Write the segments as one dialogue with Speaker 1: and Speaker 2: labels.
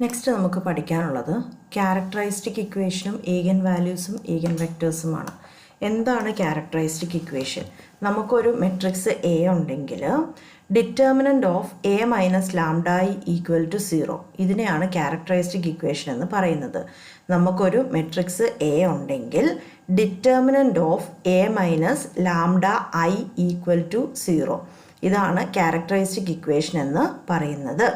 Speaker 1: Next നമുക്ക് പഠിക്കാനുള്ളത് characteristic ഇക്വേഷനും ഈഗൻ വാല്യൂസും ഈഗൻ വെക്ടേഴ്സുമാണ്. എന്താണ് ക്യാരക്ടറിസ്റ്റിക് ഇക്വേഷൻ? നമുക്കൊരു മെട്രിക്സ് എ ഉണ്ടെങ്കിൽ determinant of A minus lambda I equal to 0, ഇതിനെയാണ് ക്യാരക്ടറിസ്റ്റിക് ഇക്വേഷൻ എന്ന് പറയുന്നത്. നമുക്കൊരു മെട്രിക്സ് എ ഉണ്ടെങ്കിൽ determinant of A minus lambda I equal to 0, ഇതാണ് ക്യാരക്ടറിസ്റ്റിക് ഇക്വേഷൻ എന്ന് പറയുന്നത്.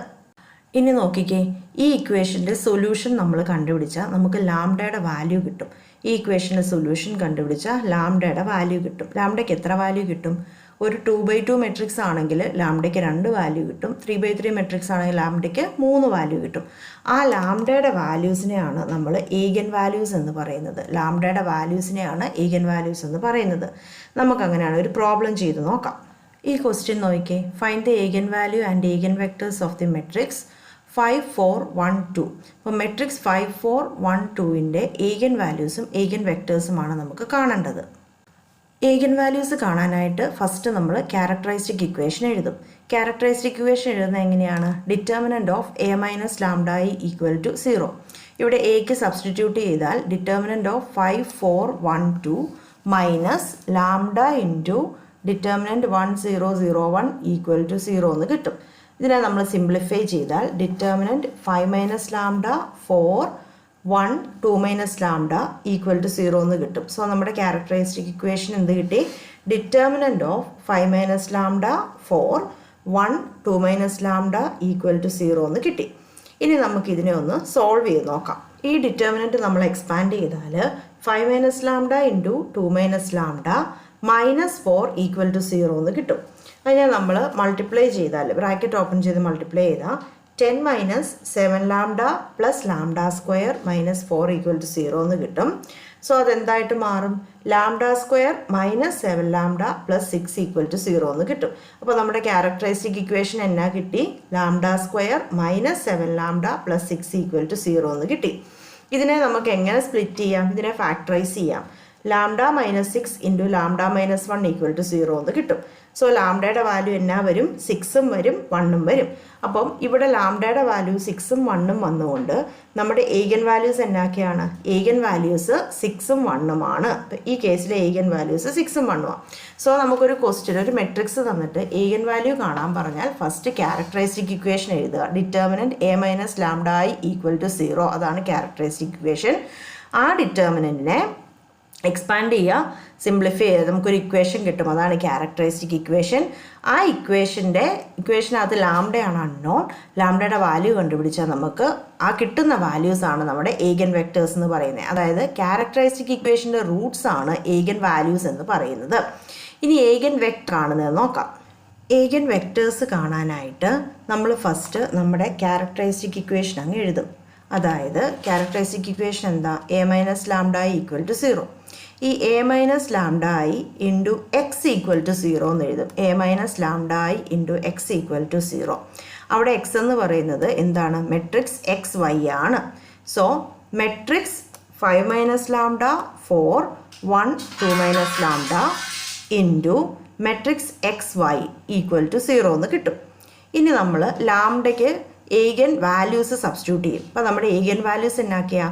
Speaker 1: ഇനി നോക്കിക്കേ, ഈ ഇക്വേഷൻ്റെ സൊല്യൂഷൻ നമ്മൾ കണ്ടുപിടിച്ചാൽ നമുക്ക് ലാംഡയുടെ വാല്യൂ കിട്ടും. ഈ ഇക്വേഷൻ്റെ സൊല്യൂഷൻ കണ്ടുപിടിച്ചാൽ ലാംഡയുടെ വാല്യൂ കിട്ടും. ലാംഡയ്ക്ക് എത്ര വാല്യൂ കിട്ടും? ഒരു 2/2 മെട്രിക്സ് ആണെങ്കിൽ ലാംഡയ്ക്ക് 2 വാല്യൂ കിട്ടും. 3/3 മെട്രിക്സ് ആണെങ്കിൽ ലാംഡയ്ക്ക് 3 വാല്യൂ കിട്ടും. ആ ലാംഡയുടെ വാല്യൂസിനെയാണ് നമ്മൾ ഈഗൻ വാല്യൂസ് എന്ന് പറയുന്നത്. ലാംഡയുടെ വാല്യൂസിനെയാണ് ഈഗൻ വാല്യൂസ് എന്ന് പറയുന്നത്. നമുക്കങ്ങനെയാണ് ഒരു പ്രോബ്ലം ചെയ്ത് നോക്കാം. ഈ ക്വസ്റ്റ്യൻ നോക്കിക്കേ, find the eigen value and eigen vectors of the matrix 5, 4, 1, 2. അപ്പോൾ മെട്രിക്സ് 5, 4, 1, 2ൻ്റെ ഈഗൻ വാല്യൂസും ഈഗൻ വെക്ടേഴ്സുമാണ് നമുക്ക് കാണേണ്ടത്. ഈഗൻ വാല്യൂസ് കാണാനായിട്ട് ഫസ്റ്റ് നമ്മൾ ക്യാരക്ടറിസ്റ്റിക് ഇക്വേഷൻ എഴുതും. ക്യാരക്ടറിസ്റ്റിക് ഇക്വേഷൻ എഴുതുന്നത് എങ്ങനെയാണ്? Determinant of A minus lambda I equal to 0. ഇവിടെ എക്ക് സബ്സ്റ്റിറ്റ്യൂട്ട് ചെയ്താൽ determinant of 5, 4, 1, 2 minus lambda into determinant 1, 0, 0, 1 equal to 0 എന്ന് കിട്ടും. ഇതിനെ നമ്മൾ സിംപ്ലിഫൈ ചെയ്താൽ determinant 5 minus lambda 4, 1, 2 minus lambda equal to 0 എന്ന് കിട്ടും. സോ നമ്മുടെ ക്യാരക്ടറിസ്റ്റിക് ഇക്വേഷൻ എന്ത് കിട്ടി? Determinant of 5 minus lambda 4, 1, 2 minus lambda equal to 0 എന്ന് കിട്ടി. ഇനി നമുക്ക് ഇതിനെ ഒന്ന് സോൾവ് ചെയ്ത് നോക്കാം. ഈ ഡിറ്റർമിനൻ്റ് നമ്മൾ എക്സ്പാൻഡ് ചെയ്താൽ 5 minus lambda into 2 minus lambda minus 4 equal to 0 എന്ന് കിട്ടും. അതിനെ നമ്മൾ മൾട്ടിപ്ലൈ ചെയ്താൽ, ബ്രാക്കറ്റ് ഓപ്പൺ ചെയ്ത് മൾട്ടിപ്ലൈ ചെയ്താൽ 10 minus 7 lambda plus lambda square minus 4 equal to 0 എന്ന് കിട്ടും. സോ അതെന്തായിട്ട് മാറും? Lambda square minus 7 lambda plus 6 equal to 0 എന്ന് കിട്ടും. അപ്പോൾ നമ്മുടെ ക്യാരക്ടറിസ്റ്റിക് ഇക്വേഷൻ എന്നാ കിട്ടി? Lambda square minus 7 lambda plus 6 equal to 0 എന്ന് കിട്ടി. ഇതിനെ നമുക്ക് എങ്ങനെ സ്പ്ലിറ്റ് ചെയ്യാം? ഇതിനെ ഫാക്ടറൈസ് ചെയ്യാം. Lambda minus 6 into lambda minus 1 equal to 0 എന്ന് കിട്ടും. സോ ലാംഡയുടെ വാല്യൂ എന്നാ വരും? 6ഉം വരും 1ഉം വരും. അപ്പം ഇവിടെ ലാംഡയുടെ വാല്യൂ 6ഉം 1ഉം വന്നുകൊണ്ട് നമ്മുടെ ഈഗൻ വാല്യൂസ് എന്നാക്കിയാണ്? ഈഗൻ വാല്യൂസ് 6ഉം 1ഉം ആണ്. ഈ കേസിലെ ഈഗൻ വാല്യൂസ് 6ഉം 1ഉം ആണ്. സോ നമുക്കൊരു ക്വസ്റ്റ്യൻ, ഒരു മെട്രിക്സ് തന്നിട്ട് ഈഗൻ വാല്യൂ കാണാൻ പറഞ്ഞാൽ ഫസ്റ്റ് ക്യാരക്ടറിസ്റ്റിക് ഇക്വേഷൻ എഴുതുക. Determinant A minus lambda I equal to 0, അതാണ് ക്യാരക്ടറിസ്റ്റിക് ഇക്വേഷൻ. ആ ഡിറ്റർമിനൻറ്റിനെ എക്സ്പാൻഡ് ചെയ്യുക, സിംപ്ലിഫൈ ചെയ്യുക, നമുക്കൊരു ഇക്വേഷൻ കിട്ടും. അതാണ് ക്യാരക്ടറിസ്റ്റിക് ഇക്വേഷൻ. ആ ഇക്വേഷനകത്ത് ലാംഡയാണ് അൺനോൺ. ലാംഡയുടെ വാല്യൂ കണ്ടുപിടിച്ചാൽ നമുക്ക് ആ കിട്ടുന്ന വാല്യൂസാണ് നമ്മുടെ ഈഗൻ വെക്ടേഴ്സ് എന്ന് പറയുന്നത്. അതായത് ക്യാരക്ടറിസ്റ്റിക് ഇക്വേഷൻ്റെ റൂട്ട്സ് ആണ് ഈഗൻ വാല്യൂസ് എന്ന് പറയുന്നത്. ഇനി ഈഗൻ വെക്ടർ ആണെന്ന് നോക്കാം. ഈഗൻ വെക്ടേഴ്സ് കാണാനായിട്ട് നമ്മൾ ഫസ്റ്റ് നമ്മുടെ ക്യാരക്ടറിസ്റ്റിക് ഇക്വേഷൻ അങ്ങ് എഴുതും. അതായത് ക്യാരക്ടറിസ്റ്റിക് ഇക്വേഷൻ എന്താ? A minus lambda I equal to 0. ഈ A minus lambda I into X equal to 0 എന്ന് എഴുതും. A minus lambda I into X equal to 0. അവിടെ എക്സ് എന്ന് പറയുന്നത് എന്താണ്? മെട്രിക്സ് എക്സ് വൈ ആണ്. So matrix 5 minus lambda 4, 1, 2 minus lambda into matrix X Y equal to 0 എന്ന് കിട്ടും. ഇനി നമ്മൾ ലാംഡയ്ക്ക് ഈഗൻ വാല്യൂസ് സബ്സ്റ്റിറ്റ്യൂട്ട് ചെയ്യും. അപ്പോൾ നമ്മുടെ ഈഗൻ വാല്യൂസ് എന്നാക്കിയാൽ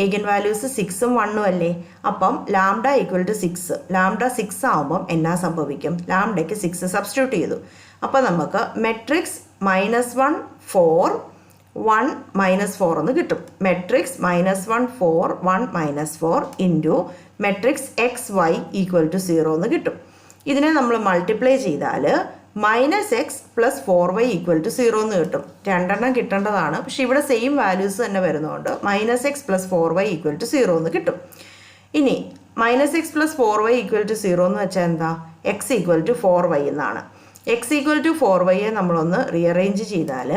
Speaker 1: ഈഗൻ വാല്യൂസ് 6ഉം 1ഉം അല്ലേ? അപ്പം ലാംഡ ഈക്വൽ ടു 6. ലാംഡ 6 ആകുമ്പം എന്നാ സംഭവിക്കും? ലാംഡയ്ക്ക് 6 സബ്സ്റ്റിറ്റ്യൂട്ട് ചെയ്തു. അപ്പോൾ നമുക്ക് മെട്രിക്സ് -1, 4, 1, -4 എന്ന് കിട്ടും. Matrix -1, 4, 1, -4 into matrix X Y equal to 0 എന്ന് കിട്ടും. ഇതിനെ നമ്മൾ മൾട്ടിപ്ലൈ ചെയ്താൽ -x plus 4y equal to 0 എന്ന് കിട്ടും. രണ്ടെണ്ണം കിട്ടേണ്ടതാണ്, പക്ഷെ ഇവിടെ സെയിം വാല്യൂസ് തന്നെ വരുന്നതുകൊണ്ട് -x plus 4y equal to 0 എന്ന് കിട്ടും. ഇനി -x plus 4y equal to 0 എന്ന് വെച്ചാൽ എന്താ? x ഈക്വൽ ടു 4y എന്നാണ്. x ഈക്വൽ ടു 4yയെ നമ്മളൊന്ന് റീഅറേഞ്ച് ചെയ്താൽ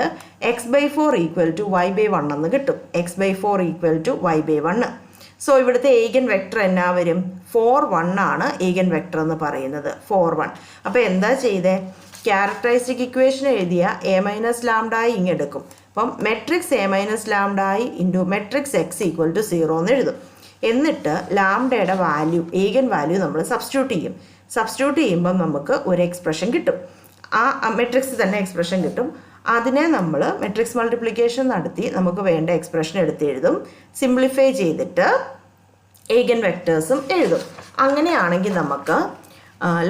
Speaker 1: x/4 ഈക്വൽ ടു y/1 എന്ന് കിട്ടും. x/4 equal to y/1. So ഇവിടുത്തെ ഈഗൻ വെക്ടർ എന്നാ വരും? 4, 1 ആണ് ഈഗൻ വെക്ടർ എന്ന് പറയുന്നത്. 4, 1. അപ്പോൾ എന്താ ചെയ്തേ? ക്യാരക്ടറിസ്റ്റിക് ഇക്വേഷൻ എഴുതിയ എ മൈനസ് ലാംഡ ഐ ഇങ്ങെടുക്കും. അപ്പം matrix A minus lambda I into matrix X equal to 0 എന്ന് എഴുതും. എന്നിട്ട് ലാംഡയുടെ വാല്യൂ, ഈഗൻ വാല്യൂ നമ്മൾ സബ്സ്റ്റിറ്റ്യൂട്ട് ചെയ്യും. സബ്സ്റ്റിറ്റ്യൂട്ട് ചെയ്യുമ്പം നമുക്ക് ഒരു എക്സ്പ്രഷൻ കിട്ടും. ആ മെട്രിക്സ് തന്നെ എക്സ്പ്രഷൻ കിട്ടും. അതിനെ നമ്മൾ മെട്രിക്സ് മൾട്ടിപ്ലിക്കേഷൻ നടത്തി നമുക്ക് വേണ്ട എക്സ്പ്രഷൻ എടുത്ത് എഴുതും. സിംപ്ലിഫൈ ചെയ്തിട്ട് ഏഗൻ വെക്ടേഴ്സും എഴുതും. അങ്ങനെയാണെങ്കിൽ നമുക്ക്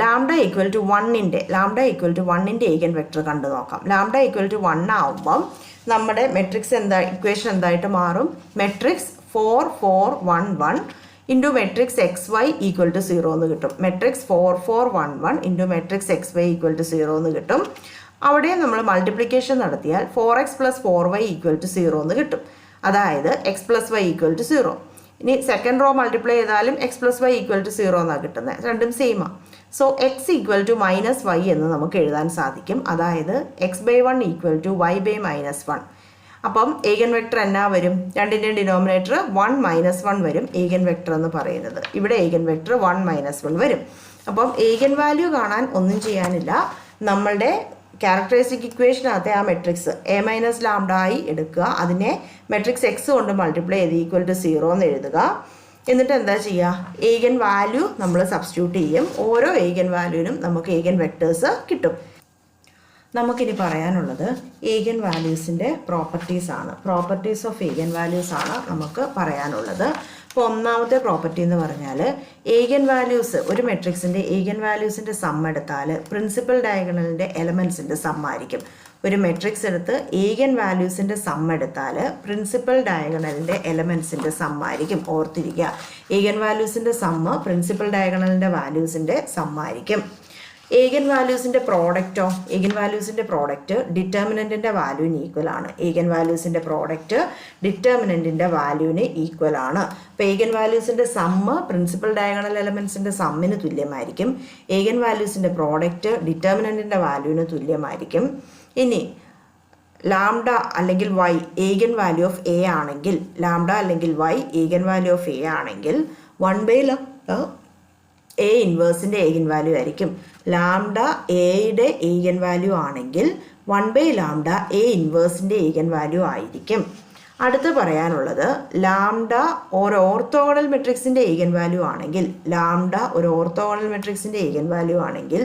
Speaker 1: ലാംഡ ഈക്വൽ ടു 1ൻ്റെ ഏഗൻ വെക്ടർ കണ്ടു നോക്കാം. ലാംഡ ഈക്വൽ ടു 1 ആവുമ്പം നമ്മുടെ മെട്രിക്സ് ഇക്വേഷൻ എന്തായിട്ട് മാറും? Matrix 4 4 1 1 into matrix X Y equal to 0 എന്ന് കിട്ടും. Matrix 4 4 1 1 into matrix X Y equal to 0 എന്ന് കിട്ടും. അവിടെ നമ്മൾ മൾട്ടിപ്ലിക്കേഷൻ നടത്തിയാൽ 4x + 4y ഈക്വൽ ടു 0 എന്ന് കിട്ടും. അതായത് x + y ഈക്വൽ ടു 0. ഇനി സെക്കൻഡ് റോ മൾട്ടിപ്ലൈ ചെയ്താലും x + y ഈക്വൽ ടു 0 എന്നാണ് കിട്ടുന്നത്. രണ്ടും സെയിമാണ്. So x equal to -y എന്ന് നമുക്ക് എഴുതാൻ സാധിക്കും. അതായത് x/1 ഈക്വൽ ടു y/-1. അപ്പം ഏഗൻ വെക്ടർ എന്നാ വരും? രണ്ടിൻ്റെയും ഡിനോമിനേറ്റർ 1 - 1 വരും ഏഗൻ വെക്ടർ എന്ന് പറയുന്നത്. ഇവിടെ ഏഗൻ വെക്ടർ 1 - 1 വരും. അപ്പം ഏഗൻ വാല്യൂ കാണാൻ ഒന്നും ചെയ്യാനില്ല. നമ്മളുടെ ക്യാരക്ടറിസ്റ്റിക് ഇക്വേഷനകത്തെ ആ മെട്രിക്സ് A-λI എടുക്കുക. അതിനെ മെട്രിക്സ് എക്സ് കൊണ്ട് മൾട്ടിപ്ലൈ ചെയ്ത് ഈക്വൽ ടു 0 എന്ന് എഴുതുക. എന്നിട്ട് എന്താ ചെയ്യുക? ഏഗൻ വാല്യൂ നമ്മൾ സബ്സ്റ്റിറ്റ്യൂട്ട് ചെയ്യും. ഓരോ ഏഗൻ വാല്യൂവിനും നമുക്ക് ഏഗൻ വെക്ടേഴ്സ് കിട്ടും. നമുക്കിനി പറയാനുള്ളത് ഏഗൻ വാല്യൂസിൻ്റെ പ്രോപ്പർട്ടീസാണ്. പ്രോപ്പർട്ടീസ് ഓഫ് ഏഗൻ വാല്യൂസ് ആണ് നമുക്ക് പറയാനുള്ളത്. അപ്പോൾ ഒന്നാമത്തെ പ്രോപ്പർട്ടി എന്ന് പറഞ്ഞാൽ ഏഗൻ വാല്യൂസ്, ഒരു മെട്രിക്സിൻ്റെ ഏഗൻ വാല്യൂസിൻ്റെ സം എടുത്താൽ പ്രിൻസിപ്പൽ ഡയഗണലിൻ്റെ എലമെൻസിൻ്റെ സം ആയിരിക്കും. ഒരു മെട്രിക്സ് എടുത്ത് ഏഗൻ വാല്യൂസിൻ്റെ സം എടുത്താൽ പ്രിൻസിപ്പൽ ഡയഗണലിൻ്റെ എലമെൻസിൻ്റെ സം ആയിരിക്കും. ഓർത്തിരിക്കുക, ഏഗൻ വാല്യൂസിൻ്റെ സമ്മ് പ്രിൻസിപ്പൽ ഡയഗണലിൻ്റെ വാല്യൂസിൻ്റെ സം ആയിരിക്കും. ഏഗൻ വാല്യൂസിൻ്റെ പ്രോഡക്റ്റോ? ഏഗൻ വാല്യൂസിൻ്റെ പ്രോഡക്റ്റ് ഡിറ്റർമിനൻറ്റിൻ്റെ വാല്യൂവിന് ഈക്വൽ ആണ്. ഏഗൻ വാല്യൂസിൻ്റെ പ്രോഡക്റ്റ് ഡിറ്റർമിനൻറ്റിൻ്റെ വാല്യൂവിന് ഈക്വൽ ആണ്. അപ്പോൾ ഏഗൻ വാല്യൂസിൻ്റെ സമ്മ് പ്രിൻസിപ്പൽ ഡയഗണൽ എലമെൻസിൻ്റെ സമ്മിന് തുല്യമായിരിക്കും. ഏഗൻ വാല്യൂസിൻ്റെ പ്രോഡക്റ്റ് ഡിറ്റർമിനൻറ്റിൻ്റെ വാല്യൂവിന് തുല്യമായിരിക്കും. ഇനി ലാംഡ അല്ലെങ്കിൽ Y eigen value of A ആണെങ്കിൽ, ലാംഡ അല്ലെങ്കിൽ Y eigen value of A ആണെങ്കിൽ 1/λ എ ഇൻവേഴ്സിൻ്റെ ഏഗൻ വാല്യൂ ആയിരിക്കും. ലാംഡ എയുടെ ഏഗൻ വാല്യൂ ആണെങ്കിൽ 1/λ എ ഇൻവേഴ്സിൻ്റെ ഏഗൻ വാല്യൂ ആയിരിക്കും. അടുത്ത് പറയാനുള്ളത് ലാംഡ ഒരു ഓർത്തോഗണൽ മെട്രിക്സിൻ്റെ ഏഗൻ വാല്യൂ ആണെങ്കിൽ, ലാംഡ ഒരു ഓർത്തോഗണൽ മെട്രിക്സിൻ്റെ ഏഗൻ വാല്യൂ ആണെങ്കിൽ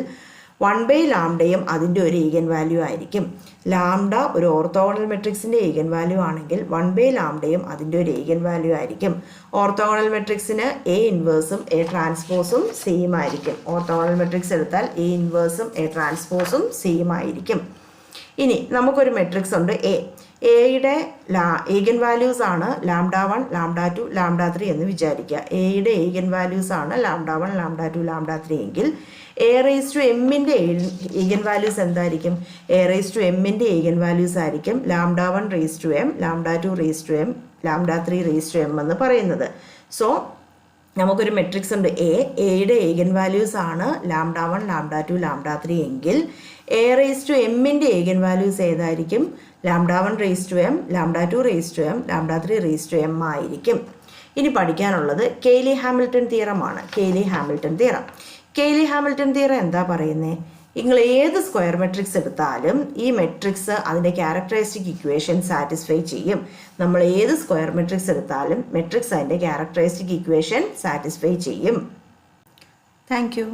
Speaker 1: 1/λയും അതിൻ്റെ ഒരു ഏഗൻ വാല്യൂ ആയിരിക്കും. ലാംഡ ഒരു ഓർത്തോഗണൽ മെട്രിക്സിൻ്റെ ഏഗൻ വാല്യൂ ആണെങ്കിൽ 1/λയും അതിൻ്റെ ഒരു ഏഗൻ വാല്യൂ ആയിരിക്കും. ഓർത്തോഗണൽ മെട്രിക്സിന് എ ഇൻവേഴ്സും എ ട്രാൻസ്പോസും സെയിം ആയിരിക്കും. ഓർത്തോഗണൽ മെട്രിക്സ് എടുത്താൽ എ ഇൻവേഴ്സും എ ട്രാൻസ്പോസും സെയിം ആയിരിക്കും. ഇനി നമുക്കൊരു മെട്രിക്സ് ഉണ്ട് എ. എയുടെ ഏഗൻ വാല്യൂസ് ആണ് λ1, λ2, λ3 എന്ന് വിചാരിക്കുക. എയുടെ ഏഗൻ വാല്യൂസ് ആണ് λ1, λ2, λ3 എങ്കിൽ A⁻m ഏഗൻ വാല്യൂസ് എന്തായിരിക്കും? A⁻m ഏഗൻ വാല്യൂസ് ആയിരിക്കും λ1m, λ2m, λ3m എന്ന് പറയുന്നത്. സോ നമുക്കൊരു മെട്രിക്സ് ഉണ്ട് എയുടെ ഏഗൻ വാല്യൂസ് ആണ് λ1, λ2, λ3 എങ്കിൽ A⁻m ഏഗൻ വാല്യൂസ് ഏതായിരിക്കും? λ1m, λ2m, λ3m ആയിരിക്കും. ഇനി പഠിക്കാനുള്ളത് കെയ്ലി ഹാമിൽട്ടൺ തിയറമാണ്. Cayley Hamilton theorem. Cayley Hamilton theorem എന്താ പറയുന്നത്? നിങ്ങൾ ഏത് സ്ക്വയർ മെട്രിക്സ് എടുത്താലും ഈ മെട്രിക്സ് അതിൻ്റെ ക്യാരക്ടറിസ്റ്റിക് ഇക്വേഷൻ സാറ്റിസ്ഫൈ ചെയ്യും. നമ്മൾ ഏത് സ്ക്വയർ മെട്രിക്സ് എടുത്താലും മെട്രിക്സ് അതിൻ്റെ ക്യാരക്ടറിസ്റ്റിക് ഇക്വേഷൻ സാറ്റിസ്ഫൈ ചെയ്യും. Thank you.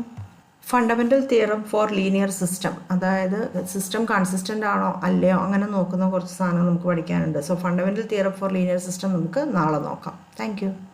Speaker 1: Fundamental theorem four linear system, അതായത് സിസ്റ്റം കൺസിസ്റ്റൻ്റ് ആണോ അല്ലയോ അങ്ങനെ നോക്കുന്ന കുറച്ച് സാധനം നമുക്ക് പഠിക്കാനുണ്ട്. So fundamental theorem four linear system നമുക്ക് നാളെ നോക്കാം. Thank you.